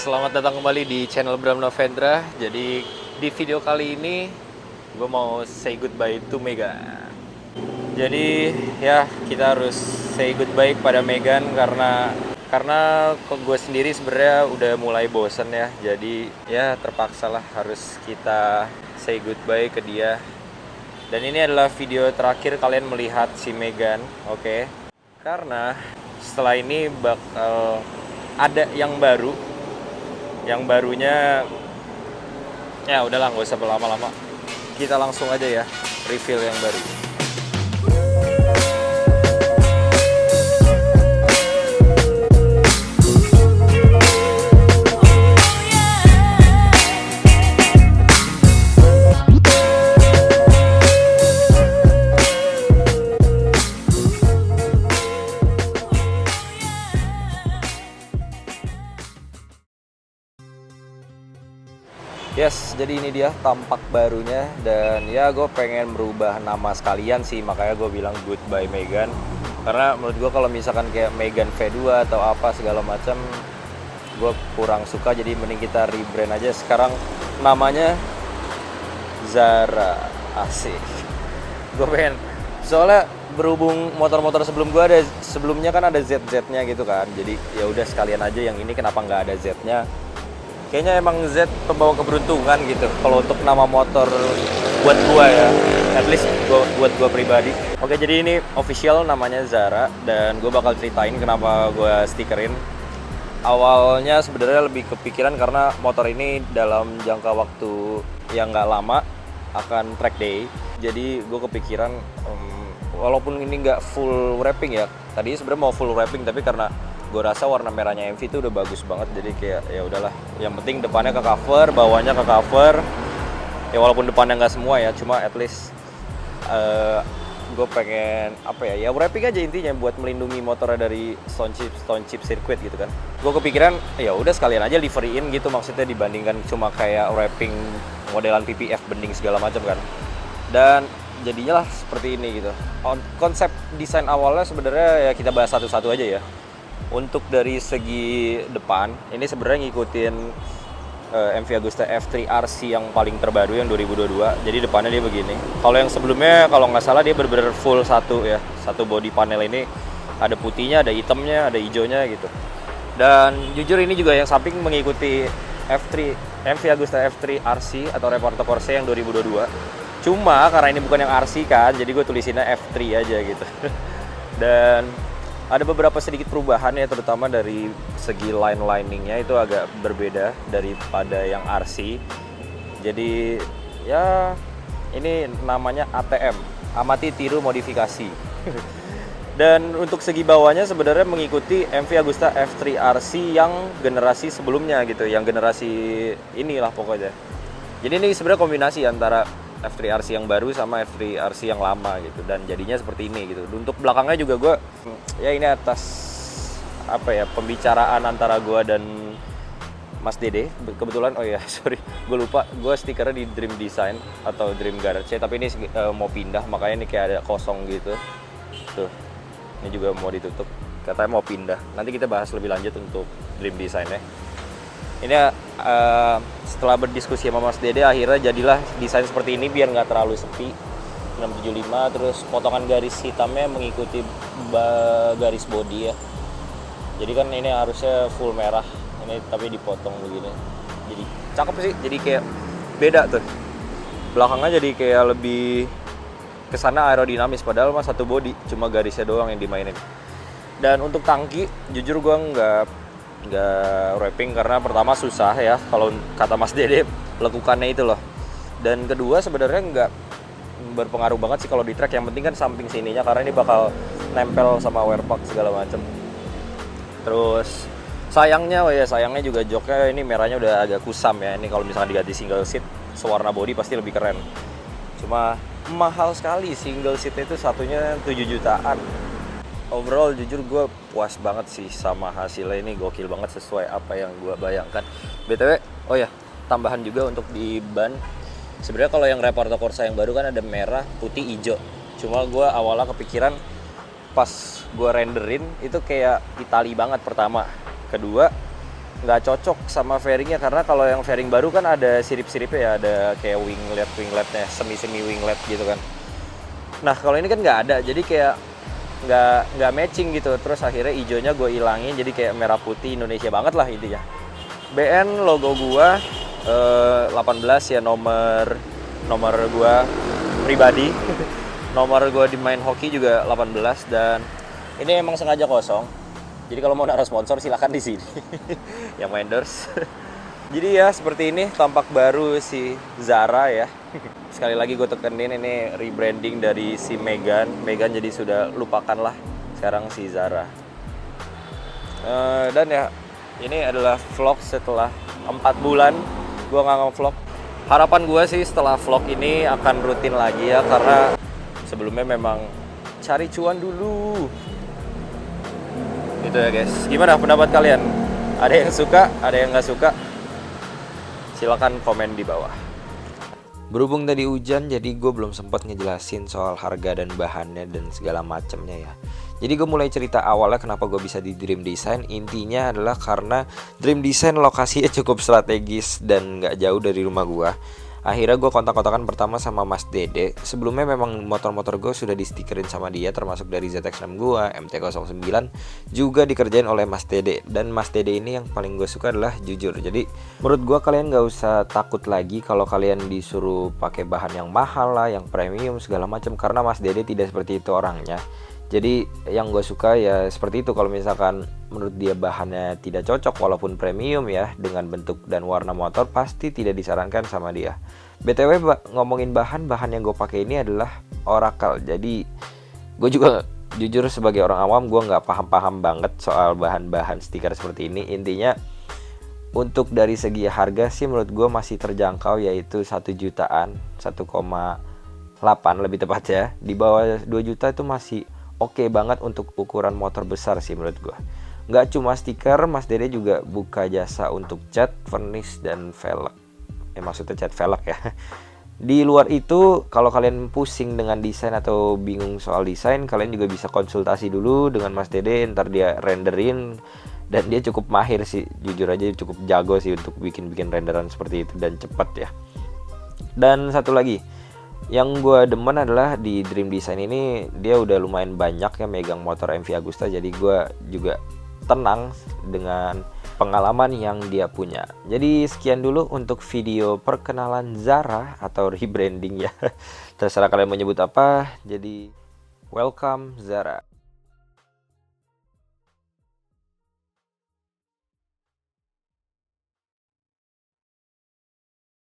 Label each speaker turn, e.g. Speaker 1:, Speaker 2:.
Speaker 1: selamat datang kembali di channel Bram Novendra. Jadi di video kali ini gue mau say goodbye to Megan. Jadi ya kita harus say goodbye pada Megan karena kok gue sendiri sebenarnya udah mulai bosen ya. Jadi ya terpaksa lah harus kita say goodbye ke dia. Dan ini adalah video terakhir kalian melihat si Megan, oke? Karena setelah ini bakal ada yang baru. Yang barunya ya udahlah, nggak usah berlama-lama. Kita langsung aja ya reveal yang baru. Yes, jadi ini dia tampak barunya. Dan ya gue pengen merubah nama sekalian sih, makanya gue bilang goodbye Megan. Karena menurut gue kalau misalkan kayak Megan V2 atau apa segala macam, gue kurang suka. Jadi mending kita rebrand aja. Sekarang namanya Zara. Asik. Gue pengen, soalnya berhubung motor-motor sebelumnya kan ada ZZ-nya gitu kan. Jadi ya udah sekalian aja yang ini, kenapa nggak ada Z-nya? Kayaknya emang Z pembawa keberuntungan gitu kalau untuk nama motor buat gua ya, at least buat gua pribadi. Oke, jadi ini official namanya Zara dan gua bakal ceritain kenapa gua stikerin. Awalnya sebenarnya lebih kepikiran karena motor ini dalam jangka waktu yang nggak lama akan track day. Jadi gua kepikiran walaupun ini nggak full wrapping ya. Tadi sebenarnya mau full wrapping tapi karena gue rasa warna merahnya MV itu udah bagus banget, jadi kayak ya udahlah, yang penting depannya ke cover, bawahnya ke cover ya, walaupun depannya nggak semua ya, cuma at least gue pengen apa ya wrapping aja intinya buat melindungi motornya dari stone chip circuit gitu kan. Gue kepikiran ya udah sekalian aja liveryin gitu, maksudnya dibandingkan cuma kayak wrapping modelan PPF bening segala macam kan. Dan jadinya lah seperti ini gitu. Konsep desain awalnya sebenarnya ya kita bahas satu-satu aja ya. Untuk dari segi depan, ini sebenarnya ngikutin MV Agusta F3 RC yang paling terbaru yang 2022. Jadi depannya dia begini. Kalau yang sebelumnya kalau nggak salah dia bener-bener full satu ya. Satu body panel ini ada putihnya, ada hitamnya, ada hijaunya gitu. Dan jujur ini juga yang samping mengikuti MV Agusta F3 RC atau Reporto Corsa yang 2022. Cuma karena ini bukan yang RC kan, jadi gue tulisinnya F3 aja gitu. Dan ada beberapa sedikit perubahan ya, terutama dari segi liningnya itu agak berbeda daripada yang RC. Jadi ya ini namanya ATM, amati tiru modifikasi. Dan untuk segi bawahnya sebenarnya mengikuti MV Agusta F3 RC yang generasi sebelumnya gitu, yang generasi inilah pokoknya. Jadi ini sebenarnya kombinasi antara F3 RC yang baru sama F3 RC yang lama gitu, dan jadinya seperti ini gitu. Untuk belakangnya juga gue ya ini atas apa ya pembicaraan antara gue dan Mas Dede kebetulan. Oh ya sorry, gue lupa, gue stikernya di Dream Design atau Dream Garage, tapi ini mau pindah makanya ini kayak ada kosong gitu tuh. Ini juga mau ditutup, katanya mau pindah. Nanti kita bahas lebih lanjut untuk Dream Design ya. Ini setelah berdiskusi sama Mas Dede akhirnya jadilah desain seperti ini biar nggak terlalu sepi. 675, terus potongan garis hitamnya mengikuti garis body ya. Jadi kan ini harusnya full merah, ini tapi dipotong begini. Jadi cakep sih, jadi kayak beda tuh. Belakangnya jadi kayak lebih kesana aerodinamis, padahal mah satu body, cuma garisnya doang yang dimainin. Dan untuk tangki, jujur gua nggak wrapping karena pertama susah ya kalau kata Mas Dede lekukannya itu loh, dan kedua sebenarnya nggak berpengaruh banget sih kalau di track. Yang penting kan samping sininya karena ini bakal nempel sama wear pack segala macem. Terus sayangnya juga joknya ini merahnya udah agak kusam ya. Ini kalau misalkan diganti single seat sewarna body pasti lebih keren, cuma mahal sekali. Single seat itu satunya 7 jutaan. Overall jujur gue puas banget sih sama hasilnya, ini gokil banget sesuai apa yang gue bayangkan. BTW, oh ya, tambahan juga untuk di ban. Sebenarnya kalau yang Reporto Corsa yang baru kan ada merah, putih, hijau. Cuma gue awalnya kepikiran pas gue renderin itu kayak Itali banget pertama. Kedua, nggak cocok sama fairingnya, karena kalau yang fairing baru kan ada sirip-siripnya ya, ada kayak wingletnya, semi winglet gitu kan. Nah kalau ini kan nggak ada, jadi kayak nggak matching gitu. Terus akhirnya hijaunya gue ilangin, jadi kayak merah putih Indonesia banget lah intinya. BN logo gue 18 ya, nomor gue pribadi. Nomor gue di main hoki juga 18, dan ini emang sengaja kosong. Jadi kalau mau naruh sponsor silakan di sini. Yang endorse. Jadi ya seperti ini tampak baru si Zara ya. Sekali lagi gue tekenin, ini rebranding dari si Megan jadi sudah lupakanlah sekarang si Zara. Dan ya ini adalah vlog setelah 4 bulan gue nggak nge-vlog. Harapan gue sih setelah vlog ini akan rutin lagi ya, karena sebelumnya memang cari cuan dulu. Gitu ya guys. Gimana pendapat kalian? Ada yang suka, ada yang nggak suka? Silakan komen di bawah. Berhubung tadi hujan, jadi gue belum sempat ngejelasin soal harga dan bahannya dan segala macamnya ya. Jadi gue mulai cerita awalnya kenapa gue bisa di Dream Design. Intinya adalah karena Dream Design lokasinya cukup strategis dan gak jauh dari rumah gue. Akhirnya gue kontak-kontakan pertama sama Mas Dede. Sebelumnya memang motor-motor gue sudah di stikerin sama dia, termasuk dari ZX6 gue, MT-09 juga dikerjain oleh Mas Dede. Dan Mas Dede ini yang paling gue suka adalah jujur. Jadi menurut gue kalian gak usah takut lagi kalau kalian disuruh pakai bahan yang mahal lah, yang premium segala macam, karena Mas Dede tidak seperti itu orangnya. Jadi yang gue suka ya seperti itu, kalau misalkan menurut dia bahannya tidak cocok walaupun premium ya, dengan bentuk dan warna motor, pasti tidak disarankan sama dia. BTW ngomongin bahan yang gue pakai ini adalah Oracle. Jadi gue juga jujur sebagai orang awam, gue nggak paham banget soal bahan-bahan stiker seperti ini. Intinya untuk dari segi harga sih menurut gue masih terjangkau, yaitu 1 jutaan, 1,8 lebih tepat ya. Di bawah 2 juta itu masih oke banget untuk ukuran motor besar sih menurut gua. Nggak cuma stiker, Mas Dede juga buka jasa untuk cat, vernis, dan velg. Maksudnya cat velg ya. Di luar itu, kalau kalian pusing dengan desain atau bingung soal desain, kalian juga bisa konsultasi dulu dengan Mas Dede, ntar dia renderin. Dan dia cukup mahir sih, jujur aja cukup jago sih untuk bikin renderan seperti itu, dan cepat ya. Dan satu lagi, yang gue demen adalah di Dream Design ini dia udah lumayan banyak ya megang motor MV Agusta, jadi gue juga tenang dengan pengalaman yang dia punya. Jadi sekian dulu untuk video perkenalan Zara atau rebranding ya. Terserah kalian mau nyebut apa. Jadi welcome Zara.